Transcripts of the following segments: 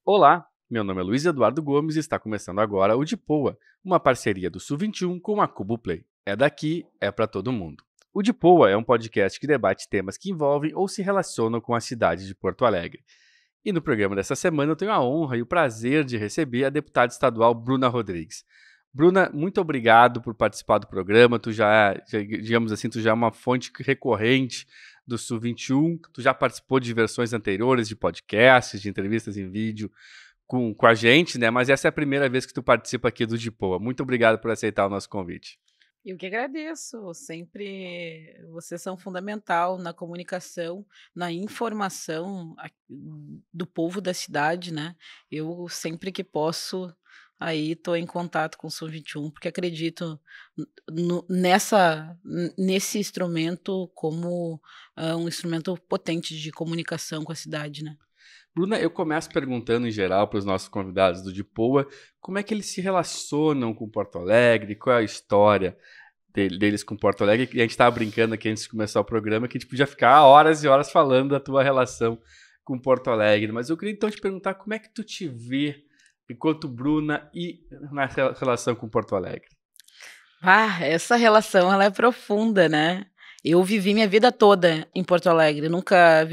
Olá, meu nome é Luiz Eduardo Gomes e está começando agora o De Poa, uma parceria do Sul 21 com a Cubo Play. É daqui, é para todo mundo. O De Poa é um podcast que debate temas que envolvem ou se relacionam com a cidade de Porto Alegre. E no programa dessa semana eu tenho a honra e o prazer de receber a deputada estadual Bruna Rodrigues. Bruna, muito obrigado por participar do programa. Digamos assim, tu já é uma fonte recorrente do Sul 21. Tu já participou de versões anteriores de podcasts, de entrevistas em vídeo com a gente, né? Mas essa é a primeira vez que tu participa aqui do Dipoa. Muito obrigado por aceitar o nosso convite. Eu que agradeço, sempre vocês são fundamental na comunicação, na informação do povo da cidade, né. Eu sempre que posso, aí estou em contato com o Sul 21, porque acredito nesse instrumento como, um instrumento potente de comunicação com a cidade, né. Bruna, eu começo perguntando em geral para os nossos convidados do Dipoa como é que eles se relacionam com Porto Alegre, qual é a história deles com Porto Alegre. E a gente estava brincando aqui antes de começar o programa que a gente podia ficar horas e horas falando da tua relação com Porto Alegre. Mas eu queria então te perguntar como é que tu te vê enquanto Bruna e na relação com Porto Alegre. Essa relação ela é profunda, né. Eu vivi minha vida toda em Porto Alegre, nunca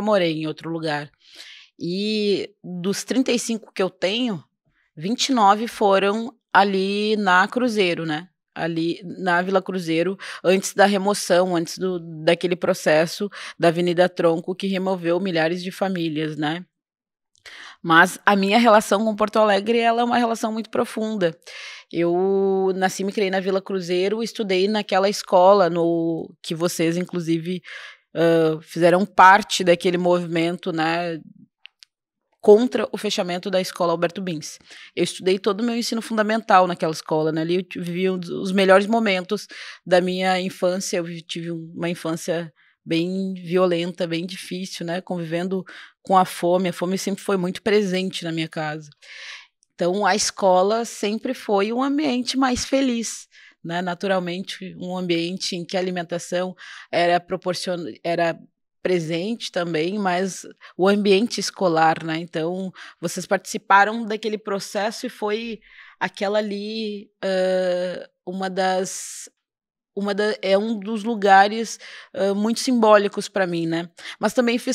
morei em outro lugar. E dos 35 que eu tenho, 29 foram ali na Cruzeiro, né, ali na Vila Cruzeiro, antes da remoção, antes daquele processo da Avenida Tronco que removeu milhares de famílias, né. Mas a minha relação com Porto Alegre, ela é uma relação muito profunda. Eu nasci e me criei na Vila Cruzeiro, estudei naquela escola no que vocês inclusive, fizeram parte daquele movimento, né, contra o fechamento da escola Alberto Bins. Eu estudei todo o meu ensino fundamental naquela escola, né, ali eu vivi os melhores momentos da minha infância, tive uma infância bem violenta, bem difícil, né, convivendo com a fome sempre foi muito presente na minha casa. Então a escola sempre foi um ambiente mais feliz, né, naturalmente um ambiente em que a alimentação era presente também, mas o ambiente escolar, né, então vocês participaram daquele processo e foi aquela ali, um dos lugares, muito simbólicos para mim, né. Mas também fui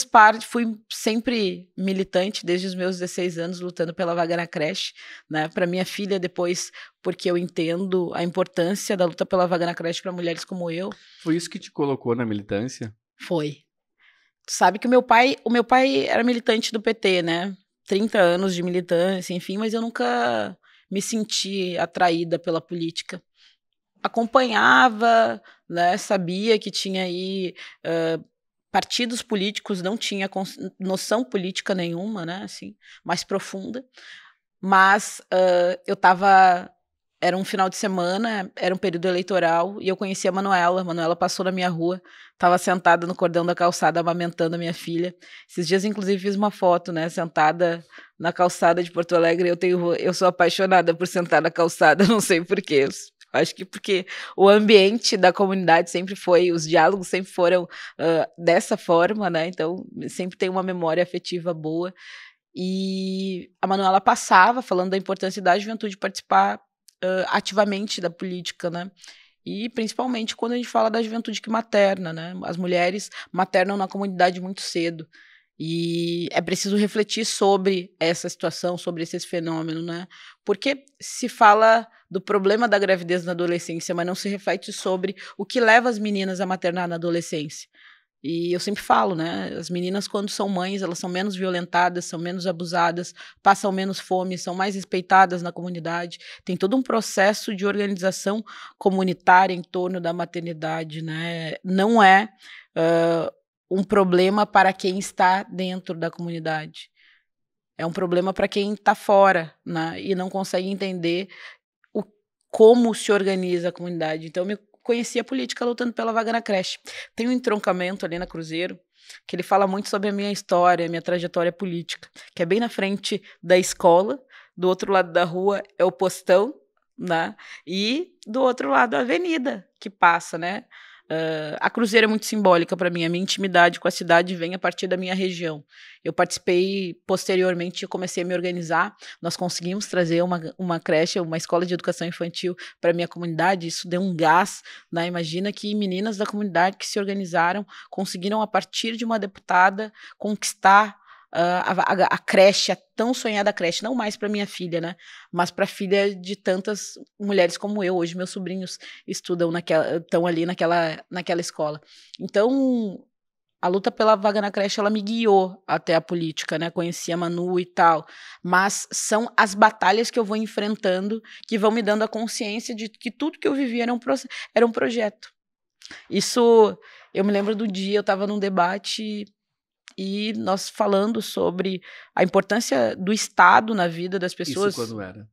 sempre militante desde os meus 16 anos lutando pela vaga na creche, né, para minha filha depois, porque eu entendo a importância da luta pela vaga na creche para mulheres como eu. Foi isso que te colocou na militância? Foi. Tu sabe que o meu pai era militante do PT, né, 30 anos de militância, enfim, mas eu nunca me senti atraída pela política. Acompanhava, né, sabia que tinha aí, partidos políticos, não tinha noção política nenhuma, né, assim, mais profunda, mas, eu estava era um final de semana, era um período eleitoral e eu conheci a Manuela passou na minha rua, estava sentada no cordão da calçada amamentando a minha filha. Esses dias inclusive fiz uma foto, né, sentada na calçada de Porto Alegre, eu sou apaixonada por sentar na calçada, não sei por quê, acho que porque o ambiente da comunidade sempre foi os diálogos sempre foram, dessa forma, né, então sempre tenho uma memória afetiva boa. E a Manuela passava falando da importância da juventude participar, ativamente da política, né. E principalmente quando a gente fala da juventude que materna, né, as mulheres maternam na comunidade muito cedo. E é preciso refletir sobre essa situação, sobre esse fenômeno, né, porque se fala do problema da gravidez na adolescência, mas não se reflete sobre o que leva as meninas a maternar na adolescência. E eu sempre falo, né, as meninas quando são mães, elas são menos violentadas, são menos abusadas, passam menos fome, são mais respeitadas na comunidade. Tem todo um processo de organização comunitária em torno da maternidade, né. Não é, um problema para quem está dentro da comunidade. É um problema para quem está fora, né, e não consegue entender o como se organiza a comunidade. Então eu conheci a política lutando pela vaga na creche. Tem um entroncamento ali na Cruzeiro, que ele fala muito sobre a minha história, a minha trajetória política, que é bem na frente da escola, do outro lado da rua é o postão, né, e do outro lado a avenida que passa, né. A Cruzeiro é muito simbólica para mim, a minha intimidade com a cidade vem a partir da minha região. Eu participei, posteriormente, eu comecei a me organizar, nós conseguimos trazer uma creche, uma escola de educação infantil para a minha comunidade, isso deu um gás, né? Imagina que meninas da comunidade que se organizaram, conseguiram, a partir de uma deputada, conquistar a creche, a tão sonhada creche, não mais para minha filha, né, mas para a filha de tantas mulheres como eu. Hoje meus sobrinhos estão ali naquela escola. Então, a luta pela vaga na creche, ela me guiou até a política, né, conheci a Manu e tal, mas são as batalhas que eu vou enfrentando que vão me dando a consciência de que tudo que eu vivia era um projeto. Isso, eu me lembro do dia, eu estava num debate e nós falando sobre a importância do Estado na vida das pessoas. Isso quando era?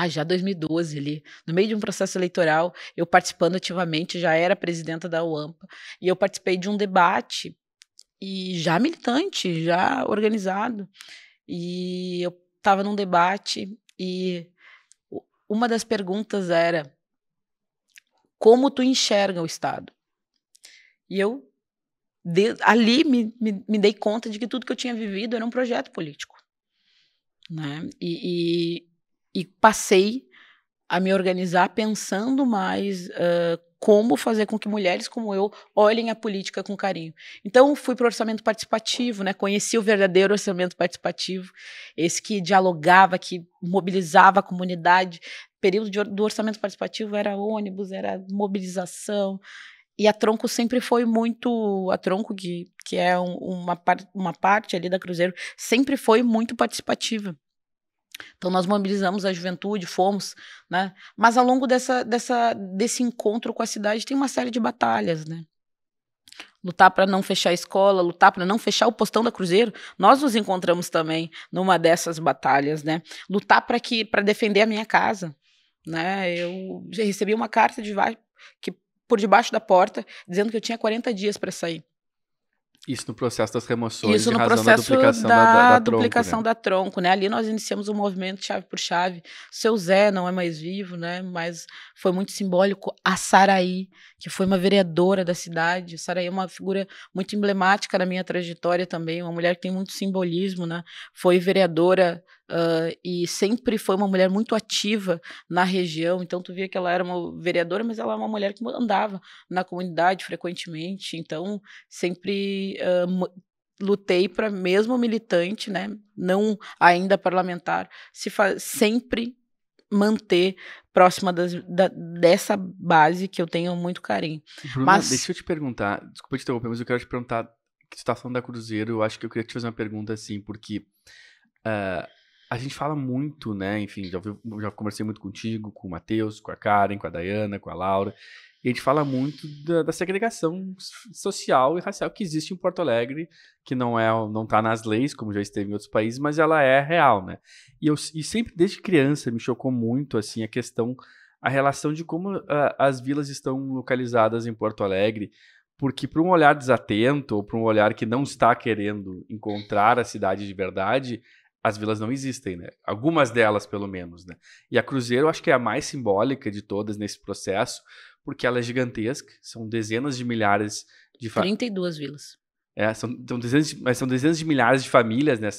Já 2012 ali, no meio de um processo eleitoral, eu participando ativamente, já era presidenta da UAMPA, e eu participei de um debate, e já militante, já organizado, e eu estava num debate, e uma das perguntas era: como tu enxerga o Estado? E eu ali me dei conta de que tudo que eu tinha vivido era um projeto político, né? E passei a me organizar pensando mais como fazer com que mulheres como eu olhem a política com carinho. Então, fui para o orçamento participativo, né? Conheci o verdadeiro orçamento participativo, esse que dialogava, que mobilizava a comunidade. O período do orçamento participativo era ônibus, era mobilização. E a Tronco sempre foi muito... A Tronco, que é uma parte ali da Cruzeiro, sempre foi muito participativa. Então, nós mobilizamos a juventude, fomos, né? Mas ao longo desse encontro com a cidade tem uma série de batalhas, né? Lutar para não fechar a escola, lutar para não fechar o postão da Cruzeiro. Nós nos encontramos também numa dessas batalhas, né? Lutar para defender a minha casa, né? Eu já recebi uma carta por debaixo da porta, dizendo que eu tinha 40 dias para sair. Isso no processo das remoções, isso no processo da duplicação da Tronco, né? Ali nós iniciamos um movimento chave por chave. Seu Zé não é mais vivo, né? Mas foi muito simbólico. A Saraí, que foi uma vereadora da cidade. A Saraí é uma figura muito emblemática na minha trajetória também, uma mulher que tem muito simbolismo, né? Foi vereadora e sempre foi uma mulher muito ativa na região. Então tu via que ela era uma vereadora, mas ela é uma mulher que andava na comunidade frequentemente. Então sempre lutei para, mesmo militante, né, não ainda parlamentar, sempre manter próxima dessa base que eu tenho muito carinho. Bruna, deixa eu te perguntar, desculpa te interromper, mas eu quero te perguntar, que tu está falando da Cruzeiro, eu acho que eu queria te fazer uma pergunta assim, porque a gente fala muito, né, enfim, já conversei muito contigo, com o Matheus, com a Karen, com a Dayana, com a Laura, e a gente fala muito da segregação social e racial que existe em Porto Alegre, que não está nas leis, como já esteve em outros países, mas ela é real, né? E sempre, desde criança, me chocou muito, assim, a relação de como as vilas estão localizadas em Porto Alegre, porque para um olhar desatento, ou para um olhar que não está querendo encontrar a cidade de verdade, as vilas não existem, né? Algumas delas, pelo menos, né? E a Cruzeiro, eu acho que é a mais simbólica de todas nesse processo, porque ela é gigantesca, são dezenas de milhares de... 32 vilas. São dezenas de milhares de famílias, né?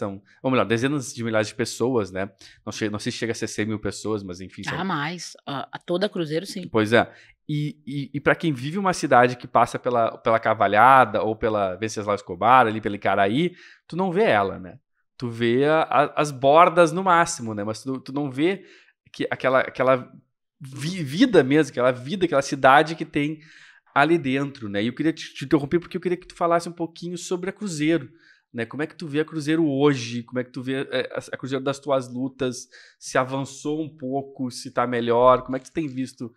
Ou melhor, dezenas de milhares de pessoas, né? Não sei se chega a ser 100 mil pessoas, mas enfim... Mais. A toda a Cruzeiro, sim. Pois é. E para quem vive uma cidade que passa pela Cavalhada ou pela Venceslau Escobar, ali pela Icaraí, tu não vê ela, né? Tu vê as bordas no máximo, né? Mas tu não vê aquela vida mesmo, aquela cidade que tem ali dentro, né? E eu queria te interromper porque eu queria que tu falasse um pouquinho sobre a Cruzeiro, né? Como é que tu vê a Cruzeiro hoje? Como é que tu vê a Cruzeiro das tuas lutas? Se avançou um pouco? Se tá melhor? Como é que tu tem visto?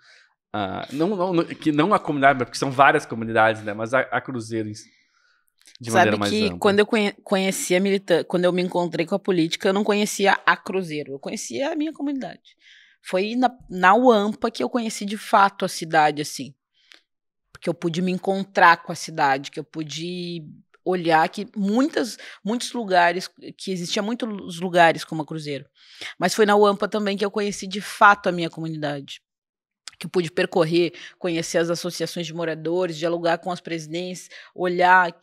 Não a comunidade, porque são várias comunidades, né? Mas a Cruzeiro de maneira mais ampla. Quando eu conhecia quando eu me encontrei com a política, eu não conhecia a Cruzeiro, eu conhecia a minha comunidade. Foi na UAMPA que eu conheci de fato a cidade, assim. Porque eu pude me encontrar com a cidade, que eu pude olhar que muitos lugares, que existiam muitos lugares como a Cruzeiro. Mas foi na UAMPA também que eu conheci de fato a minha comunidade. que eu pude percorrer, conhecer as associações de moradores, dialogar com as presidências, olhar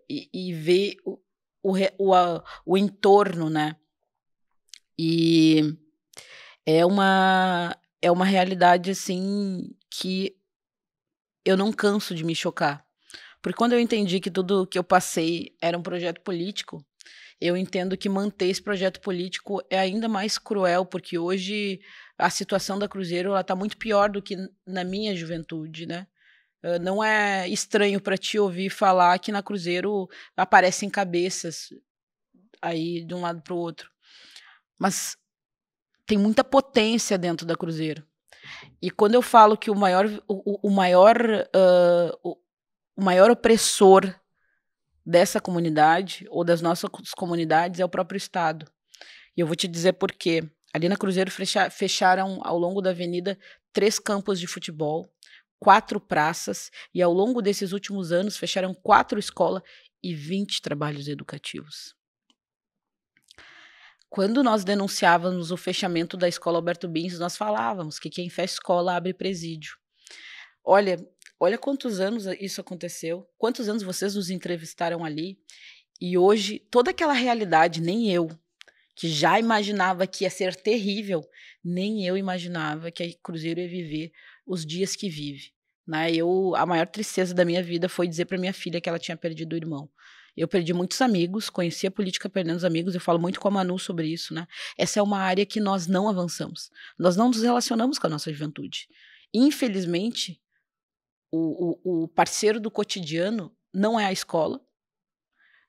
e ver o entorno, né? E é uma realidade, assim, que eu não canso de me chocar. Porque quando eu entendi que tudo que eu passei era um projeto político, eu entendo que manter esse projeto político é ainda mais cruel, porque hoje a situação da Cruzeiro está muito pior do que na minha juventude, né? Não é estranho para ti ouvir falar que na Cruzeiro aparecem cabeças aí de um lado para o outro. Mas tem muita potência dentro da Cruzeiro. E quando eu falo que o maior opressor dessa comunidade ou das nossas comunidades é o próprio Estado. E eu vou te dizer por quê. Ali na Cruzeiro fecharam ao longo da avenida 3 campos de futebol, 4 praças, e ao longo desses últimos anos fecharam 4 escolas e 20 trabalhos educativos. Quando nós denunciávamos o fechamento da escola Alberto Bins, nós falávamos que quem fecha escola abre presídio. Olha quantos anos isso aconteceu, quantos anos vocês nos entrevistaram ali, e hoje toda aquela realidade, nem eu, que já imaginava que ia ser terrível, nem eu imaginava que a Cruzeiro ia viver os dias que vive. Né? A maior tristeza da minha vida foi dizer para minha filha que ela tinha perdido o irmão. Eu perdi muitos amigos, conheci a política perdendo os amigos, eu falo muito com a Manu sobre isso, né? Essa é uma área que nós não avançamos. Nós não nos relacionamos com a nossa juventude. Infelizmente, o parceiro do cotidiano não é a escola,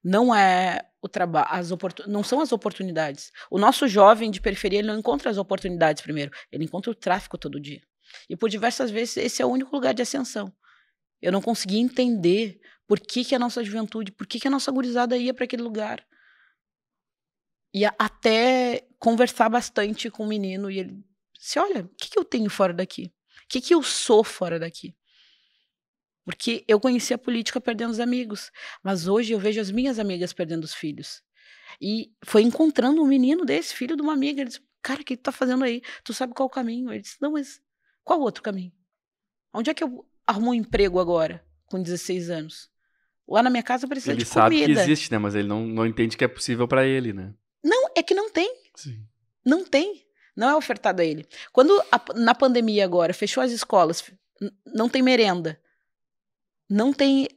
não é o trabalho, não são as oportunidades. O nosso jovem de periferia ele não encontra as oportunidades primeiro, ele encontra o tráfico todo dia. E por diversas vezes esse é o único lugar de ascensão. Eu não consegui entender por que a nossa juventude, por que a nossa gurizada ia para aquele lugar. E até conversar bastante com o menino e ele disse, olha, o que eu tenho fora daqui? O que eu sou fora daqui? Porque eu conheci a política perdendo os amigos, mas hoje eu vejo as minhas amigas perdendo os filhos. E foi encontrando um menino desse, filho de uma amiga, ele disse, cara, o que tu tá fazendo aí? Tu sabe qual o caminho? Ele disse, não, mas qual outro caminho? Onde é que eu arrumo um emprego agora, com 16 anos? Lá na minha casa precisa de comida. Ele sabe que existe, né? Mas ele não entende que é possível para ele, né? Não, é que não tem. Sim. Não tem. Não é ofertado a ele. Quando na pandemia agora fechou as escolas, não tem merenda, não tem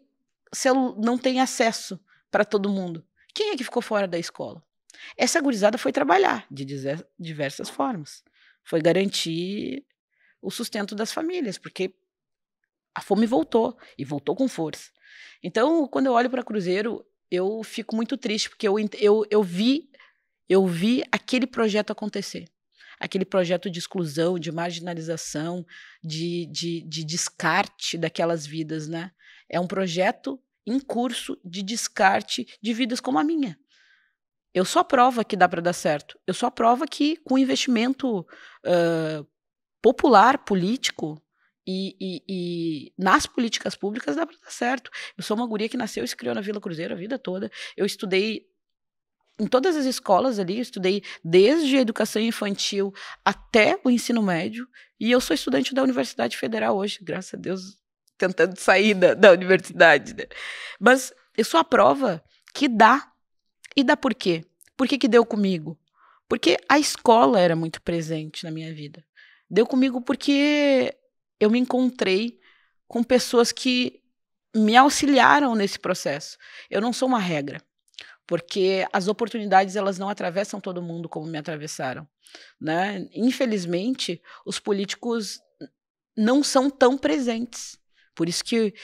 acesso para todo mundo. Quem é que ficou fora da escola? Essa gurizada foi trabalhar de diversas formas. Foi garantir o sustento das famílias, porque a fome voltou, e voltou com força. Então, quando eu olho para Cruzeiro, eu fico muito triste, porque eu vi aquele projeto acontecer. Aquele projeto de exclusão, de marginalização, de descarte daquelas vidas, né? É um projeto em curso de descarte de vidas como a minha. Eu sou a prova que dá para dar certo. Eu sou a prova que, com investimento popular, político, e nas políticas públicas dá para dar certo. Eu sou uma guria que nasceu e se criou na Vila Cruzeiro a vida toda. Eu estudei em todas as escolas ali, eu estudei desde a educação infantil até o ensino médio, e eu sou estudante da Universidade Federal hoje, graças a Deus, tentando sair da universidade. Né? Mas eu sou a prova que dá. E dá por quê? Por que deu comigo? Porque a escola era muito presente na minha vida. Deu comigo porque eu me encontrei com pessoas que me auxiliaram nesse processo. Eu não sou uma regra, porque as oportunidades elas não atravessam todo mundo como me atravessaram. Né? Infelizmente, os políticos não são tão presentes. Por isso que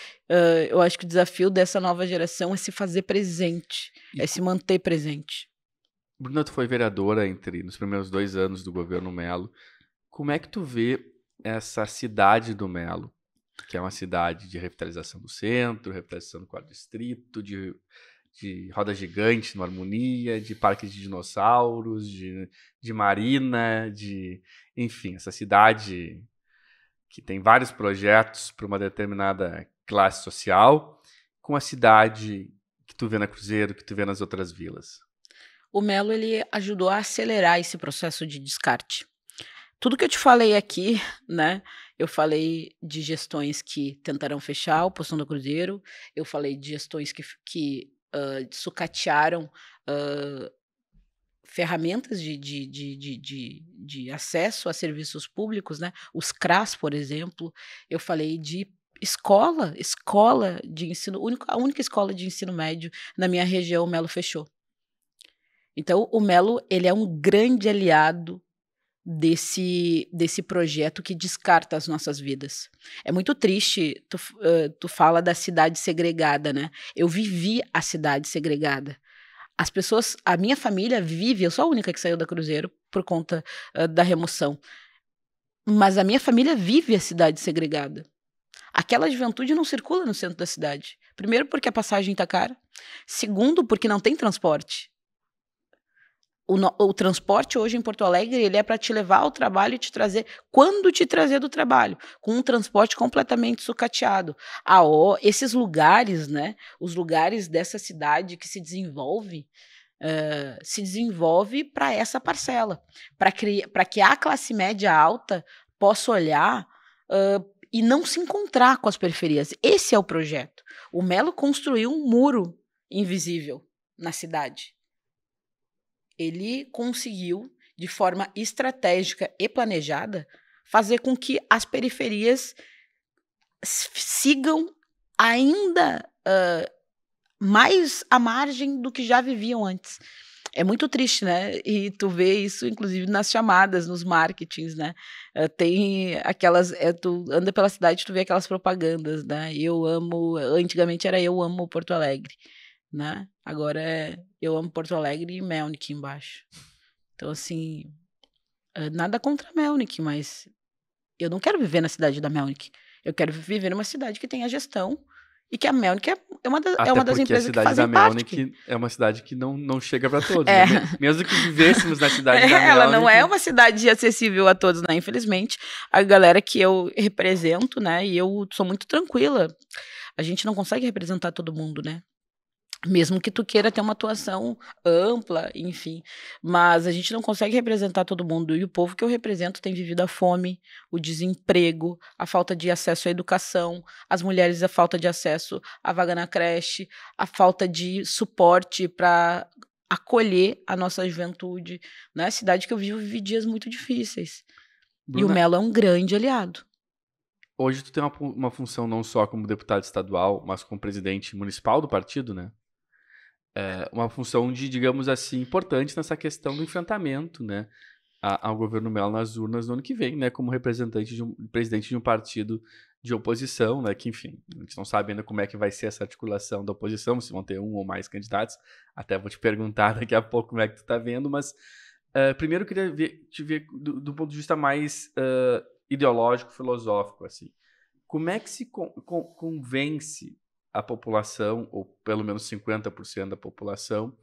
eu acho que o desafio dessa nova geração é se fazer presente, é se manter presente. Bruna, tu foi vereadora nos primeiros 2 anos do governo Melo. Como é que tu vê essa cidade do Melo, que é uma cidade de revitalização do centro, revitalização do 4º distrito, de roda gigante no Harmonia, de parque de dinossauros, de marina, enfim, essa cidade que tem vários projetos para uma determinada classe social, com a cidade que tu vê na Cruzeiro, que tu vê nas outras vilas? O Melo ele ajudou a acelerar esse processo de descarte. Tudo que eu te falei aqui, né, eu falei de gestões que tentaram fechar o Postão do Cruzeiro, eu falei de gestões que sucatearam ferramentas de acesso a serviços públicos, né? Os CRAS, por exemplo. Eu falei de escola de ensino, a única escola de ensino médio na minha região, o Melo fechou. Então, o Melo, ele é um grande aliado desse projeto que descarta as nossas vidas. É muito triste, tu fala da cidade segregada, né? Eu vivi a cidade segregada. As pessoas, a minha família vive, eu sou a única que saiu da Cruzeiro por conta da remoção, mas a minha família vive a cidade segregada. Aquela juventude não circula no centro da cidade. Primeiro, porque a passagem está cara. Segundo, porque não tem transporte. O transporte hoje em Porto Alegre, ele é para te levar ao trabalho e te trazer quando te trazer do trabalho, com um transporte completamente sucateado. Esses lugares, né, os lugares dessa cidade que se desenvolve para essa parcela, para que a classe média alta possa olhar e não se encontrar com as periferias. Esse é o projeto. O Melo construiu um muro invisível na cidade. Ele conseguiu, de forma estratégica e planejada, fazer com que as periferias sigam ainda mais à margem do que já viviam antes. É muito triste, né? E tu vê isso, inclusive, nas chamadas, nos marketings, né? Tem aquelas... tu anda pela cidade, tu vê aquelas propagandas, né? Antigamente era Eu Amo Porto Alegre, né? Agora é Eu Amo Porto Alegre e Melnik embaixo. Então, assim, nada contra Melnik, mas eu não quero viver na cidade da Melnik. Eu quero viver numa cidade que tenha gestão e que a Melnik é uma das empresas que fazem parte. A cidade da Melnik é uma cidade que não chega para todos. Né? Mesmo que vivêssemos na cidade da Melnik... Ela não é uma cidade acessível a todos, né? Infelizmente, a galera que eu represento, né? E eu sou muito tranquila. A gente não consegue representar todo mundo, né? Mesmo que tu queira ter uma atuação ampla, enfim. Mas a gente não consegue representar todo mundo. E o povo que eu represento tem vivido a fome, o desemprego, a falta de acesso à educação, as mulheres a falta de acesso à vaga na creche, a falta de suporte para acolher a nossa juventude. Né? A cidade que eu vivi dias muito difíceis. Bruna, e o Melo é um grande aliado. Hoje tu tem uma função não só como deputado estadual, mas como presidente municipal do partido, né? Uma função digamos assim, importante nessa questão do enfrentamento, né, ao governo Melo nas urnas no ano que vem, né, como representante presidente de um partido de oposição, né, que enfim, a gente não sabe ainda como é que vai ser essa articulação da oposição, se vão ter um ou mais candidatos, até vou te perguntar daqui a pouco como é que tu tá vendo, mas primeiro eu queria te ver do ponto de vista mais ideológico, filosófico, assim, como é que se convence a população, ou pelo menos 50% da população,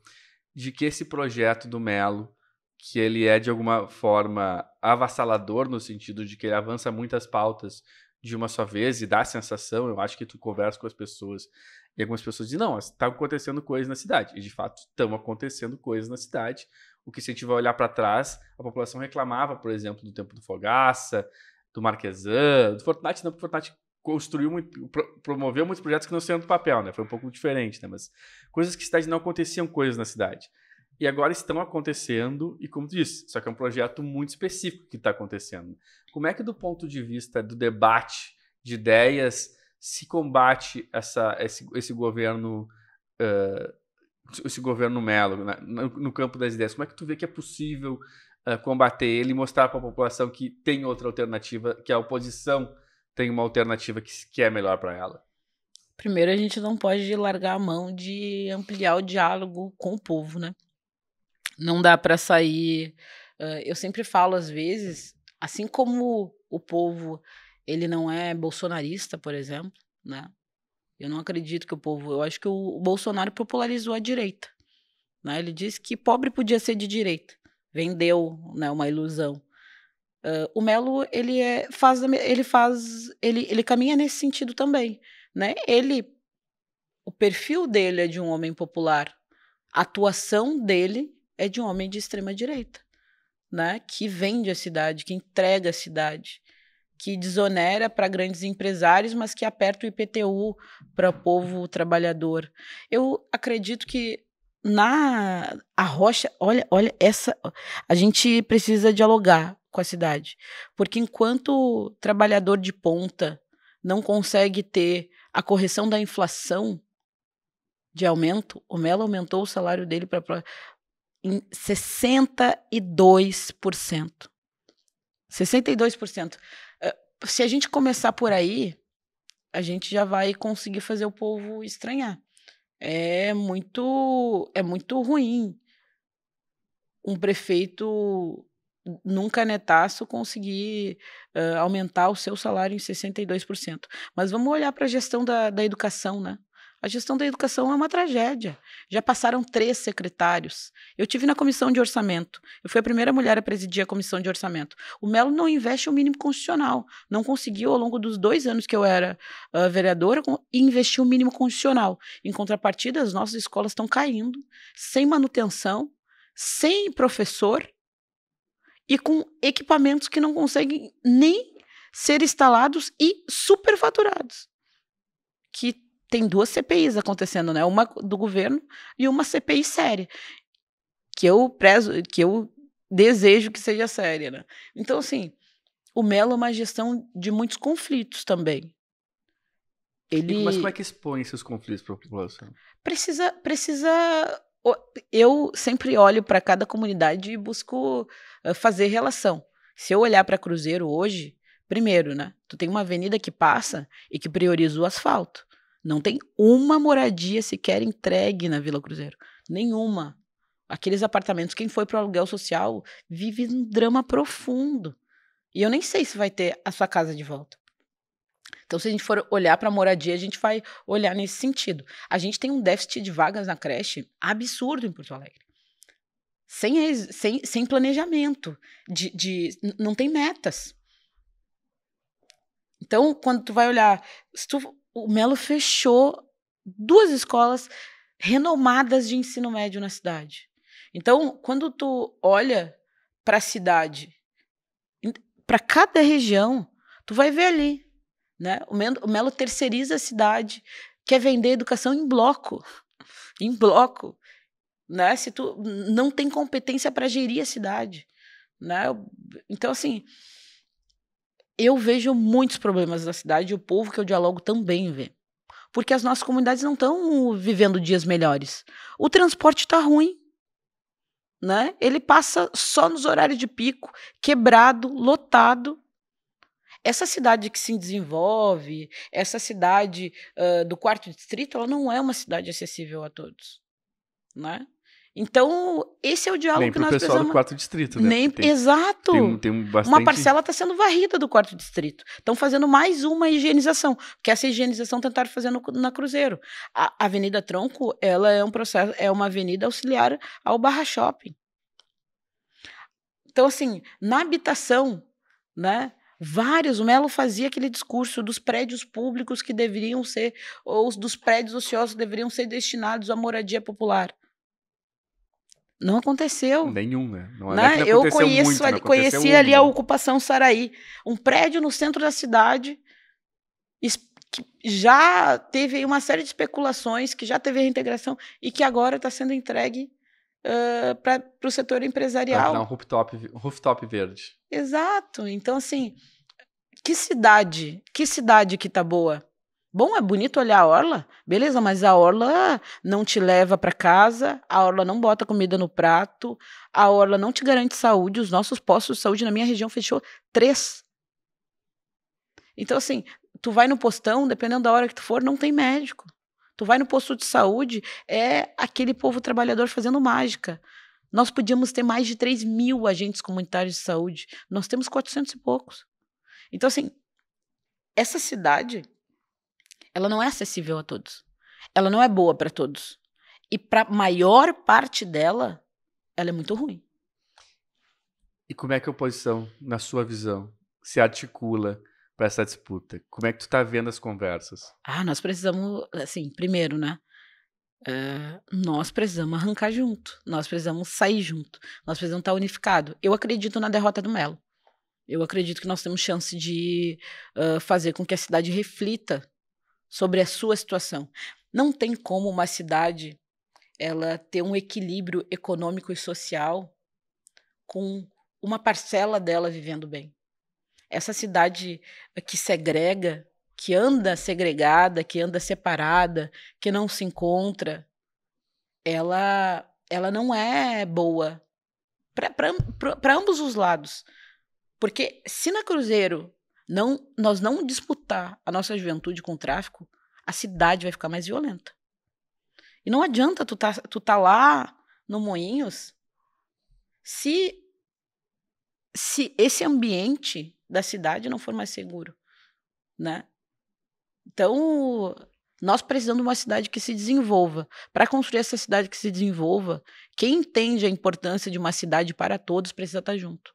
de que esse projeto do Melo, que ele é de alguma forma avassalador, no sentido de que ele avança muitas pautas de uma só vez e dá a sensação, eu acho que tu conversa com as pessoas, e algumas pessoas dizem, não, está acontecendo coisas na cidade, e de fato estão acontecendo coisas na cidade, o que se a gente vai olhar para trás, a população reclamava, por exemplo, do tempo do Fogaça, do Marquesan, do Fortunati não, porque o Fortunati promoveu muitos projetos que não saíram do papel, né? Foi um pouco diferente, né? Mas coisas que na cidade não aconteciam coisas na cidade. E agora estão acontecendo, e como tu disse, só que é um projeto muito específico que está acontecendo. Como é que, do ponto de vista do debate de ideias, se combate esse governo Melo, né? no campo das ideias? Como é que tu vê que é possível combater ele e mostrar para a população que tem outra alternativa, que a oposição tem uma alternativa que é melhor para ela? Primeiro, a gente não pode largar a mão de ampliar o diálogo com o povo, né? Não dá para sair... eu sempre falo, às vezes, assim como o povo ele não é bolsonarista, por exemplo, né? Eu não acredito que o povo... Eu acho que o Bolsonaro popularizou a direita, né? Ele disse que pobre podia ser de direita. Vendeu, né, uma ilusão. O Melo, ele caminha nesse sentido também, né? O perfil dele é de um homem popular, a atuação dele é de um homem de extrema direita, né? Que vende a cidade, que entrega a cidade, que desonera para grandes empresários, mas que aperta o IPTU para o povo trabalhador. Eu acredito que a Rocha, olha essa, a gente precisa dialogar com a cidade, porque enquanto trabalhador de ponta não consegue ter a correção da inflação de aumento, o Melo aumentou o salário dele em 62%. 62%. Se a gente começar por aí, a gente já vai conseguir fazer o povo estranhar. É muito ruim um prefeito num canetaço conseguir aumentar o seu salário em 62%. Mas vamos olhar para a gestão da educação, né? A gestão da educação é uma tragédia. Já passaram 3 secretários. Eu tive na comissão de orçamento. Eu fui a primeira mulher a presidir a comissão de orçamento. O Melo não investe o mínimo constitucional. Não conseguiu, ao longo dos 2 anos que eu era vereadora, investir o mínimo constitucional. Em contrapartida, as nossas escolas estão caindo, sem manutenção, sem professor e com equipamentos que não conseguem nem ser instalados e superfaturados. Que tem 2 CPIs acontecendo, né? Uma do governo e uma CPI séria, que eu desejo que seja séria, né? Então, assim, o Melo é uma gestão de muitos conflitos também. Mas como é que expõe esses conflitos para a população? Precisa. Eu sempre olho para cada comunidade e busco fazer relação. Se eu olhar para Cruzeiro hoje, primeiro, né? Tu tem uma avenida que passa e que prioriza o asfalto. Não tem uma moradia sequer entregue na Vila Cruzeiro. Nenhuma. Aqueles apartamentos, quem foi para o aluguel social vive um drama profundo. E eu nem sei se vai ter a sua casa de volta. Então, se a gente for olhar para a moradia, a gente vai olhar nesse sentido. A gente tem um déficit de vagas na creche absurdo em Porto Alegre. Sem planejamento. Não tem metas. Então, quando tu vai olhar... O Melo fechou 2 escolas renomadas de ensino médio na cidade. Então, quando tu olha para a cidade, para cada região, tu vai ver ali, né? O Melo terceiriza a cidade, quer vender educação em bloco, né? Se tu não tem competência para gerir a cidade, né? Então, assim, eu vejo muitos problemas da cidade e o povo que eu dialogo também vê. Porque as nossas comunidades não estão vivendo dias melhores. O transporte está ruim, né? Ele passa só nos horários de pico, quebrado, lotado. Essa cidade que se desenvolve, essa cidade do 4º distrito, ela não é uma cidade acessível a todos, né? Então, esse é o diálogo que nós precisamos... Nem para o pessoal do 4º distrito, né? Exato! Tem bastante... Uma parcela está sendo varrida do 4º distrito. Estão fazendo mais uma higienização, porque essa higienização tentaram fazer na Cruzeiro. A Avenida Tronco, ela é uma avenida auxiliar ao Barra Shopping. Então, assim, na habitação, né? O Melo fazia aquele discurso dos prédios públicos que deveriam ser, ou dos prédios ociosos que deveriam ser destinados à moradia popular. Não aconteceu. Nenhum, né? Não é que não aconteceu muito, conheci ali a Ocupação Saraí, um prédio no centro da cidade que já teve uma série de especulações, que já teve a reintegração e que agora está sendo entregue para o setor empresarial. Para dar um rooftop verde. Exato. Então, assim, que cidade que tá boa? Bom, é bonito olhar a orla, beleza, mas a orla não te leva para casa, a orla não bota comida no prato, a orla não te garante saúde. Os nossos postos de saúde na minha região fechou 3. Então, assim, tu vai no postão, dependendo da hora que tu for, não tem médico. Tu vai no posto de saúde, é aquele povo trabalhador fazendo mágica. Nós podíamos ter mais de 3.000 agentes comunitários de saúde, nós temos 400 e poucos. Então, assim, essa cidade... ela não é acessível a todos. Ela não é boa para todos. E para a maior parte dela, ela é muito ruim. E como é que a oposição, na sua visão, se articula para essa disputa? Como é que tu está vendo as conversas? Nós precisamos, assim, primeiro, né? Nós precisamos arrancar junto. Nós precisamos sair junto. Nós precisamos estar unificados. Eu acredito na derrota do Melo. Eu acredito que nós temos chance de fazer com que a cidade reflita sobre a sua situação. Não tem como uma cidade ela ter um equilíbrio econômico e social com uma parcela dela vivendo bem. Essa cidade que segrega, que anda segregada, que anda separada, que não se encontra, ela não é boa para ambos os lados. Porque se na Cruzeiro nós não disputar a nossa juventude com o tráfico, a cidade vai ficar mais violenta. E não adianta tu tá lá no Moinhos se esse ambiente da cidade não for mais seguro, né? Então, nós precisamos de uma cidade que se desenvolva. Para construir essa cidade que se desenvolva, quem entende a importância de uma cidade para todos precisa estar junto.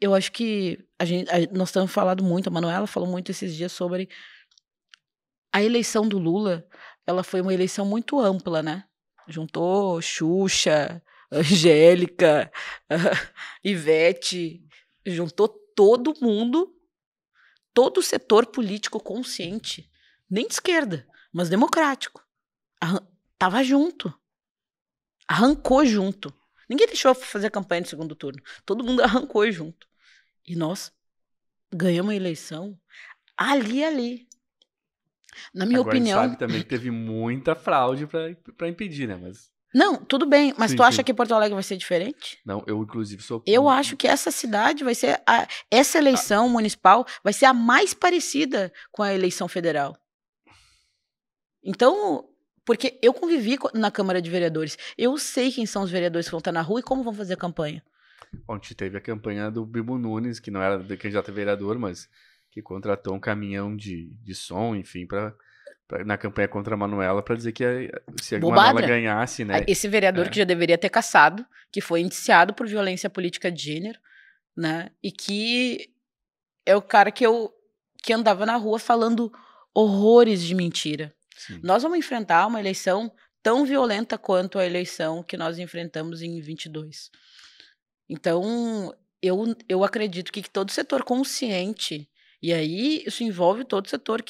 Eu acho que nós estamos falando muito, a Manuela falou muito esses dias sobre a eleição do Lula. Ela foi uma eleição muito ampla, né? Juntou Xuxa, Angélica, Ivete, juntou todo mundo, todo o setor político consciente, nem de esquerda, mas democrático. Tava junto, arrancou junto. Ninguém deixou fazer campanha no segundo turno. Todo mundo arrancou junto. E nós ganhamos a eleição ali. Na minha opinião... A gente sabe também que teve muita fraude para impedir, né? Mas... Não, tudo bem. Mas sim, tu acha sim. que Porto Alegre vai ser diferente? Não, eu inclusive sou... Eu acho que essa cidade vai ser... Essa eleição municipal vai ser a mais parecida com a eleição federal. Então... Porque eu convivi na Câmara de Vereadores. Eu sei quem são os vereadores que vão estar na rua e como vão fazer a campanha. Ontem teve a campanha do Bibo Nunes, que não era candidato a vereador, mas que contratou um caminhão de som, enfim, na campanha contra a Manuela, para dizer que se a Manuela ganhasse, né? Esse vereador que já deveria ter cassado, que foi indiciado por violência política de gênero, né? E que é o cara que andava na rua falando horrores de mentira. Sim. Nós vamos enfrentar uma eleição tão violenta quanto a eleição que nós enfrentamos em 22. Então, eu acredito que todo setor consciente, e aí isso envolve todo setor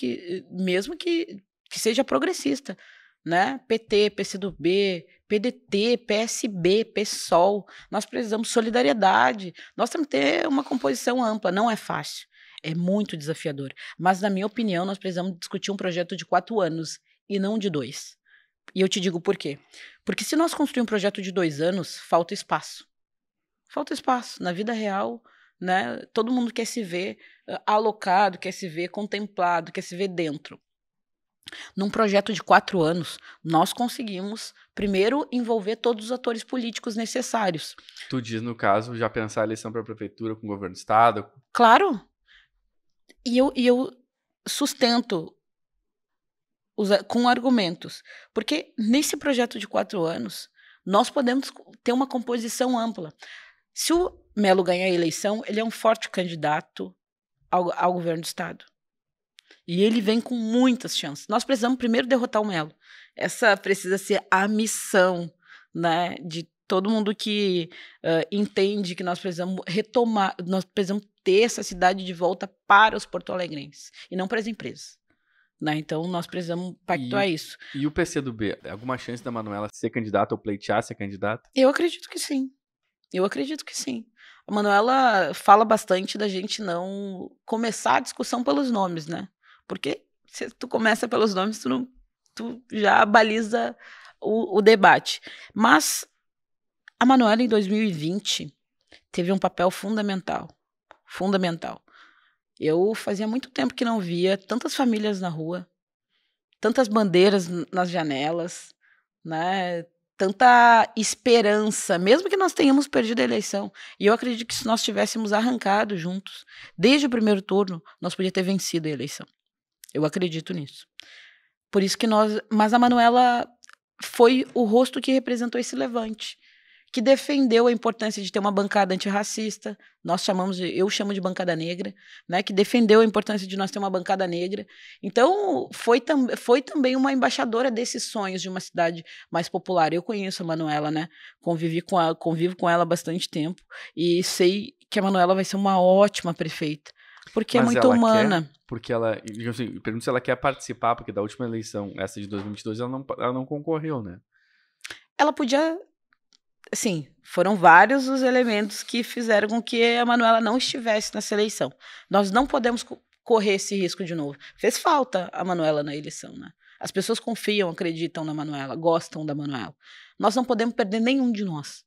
mesmo que seja progressista, né? PT, PCdoB, PDT, PSB, PSOL, nós precisamos de solidariedade, nós temos que ter uma composição ampla, não é fácil. É muito desafiador. Mas, na minha opinião, nós precisamos discutir um projeto de 4 anos e não de 2. E eu te digo por quê. Porque se nós construirmos um projeto de 2 anos, falta espaço. Falta espaço. Na vida real, né, todo mundo quer se ver alocado, quer se ver contemplado, quer se ver dentro. Num projeto de 4 anos, nós conseguimos, primeiro, envolver todos os atores políticos necessários. Tu diz, no caso, já pensar a eleição para a prefeitura com o governo do estado? Claro. E eu sustento com argumentos. Porque nesse projeto de 4 anos, nós podemos ter uma composição ampla. Se o Melo ganhar a eleição, ele é um forte candidato ao governo do estado. E ele vem com muitas chances. Nós precisamos primeiro derrotar o Melo. Essa precisa ser a missão, né, de todo mundo que entende que nós precisamos retomar, nós precisamos ter essa cidade de volta para os porto-alegrenses e não para as empresas. Né? Então, nós precisamos pactuar isso. E o PCdoB? Alguma chance da Manuela ser candidata ou pleitear ser candidata? Eu acredito que sim. A Manuela fala bastante da gente não começar a discussão pelos nomes, né? Porque se tu começa pelos nomes, tu já baliza o debate. Mas a Manuela, em 2020, teve um papel fundamental. Eu fazia muito tempo que não via tantas famílias na rua, tantas bandeiras nas janelas, né? Tanta esperança, mesmo que nós tenhamos perdido a eleição. E eu acredito que se nós tivéssemos arrancado juntos, desde o primeiro turno, nós podíamos ter vencido a eleição. Eu acredito nisso. Por isso que mas a Manuela foi o rosto que representou esse levante, que defendeu a importância de ter uma bancada antirracista, eu chamo de bancada negra, né, que defendeu a importância de nós ter uma bancada negra. Então, foi também uma embaixadora desses sonhos de uma cidade mais popular. Eu conheço a Manuela, né, convivo com ela há bastante tempo e sei que a Manuela vai ser uma ótima prefeita, porque é muito humana. Porque ela, assim, pergunto se ela quer participar, porque da última eleição, essa de 2022, ela não concorreu, né? Ela podia, assim, foram vários os elementos que fizeram com que a Manuela não estivesse nessa eleição. Nós não podemos correr esse risco de novo. Fez falta a Manuela na eleição, né? As pessoas confiam, acreditam na Manuela, gostam da Manuela. Nós não podemos perder nenhum de nós.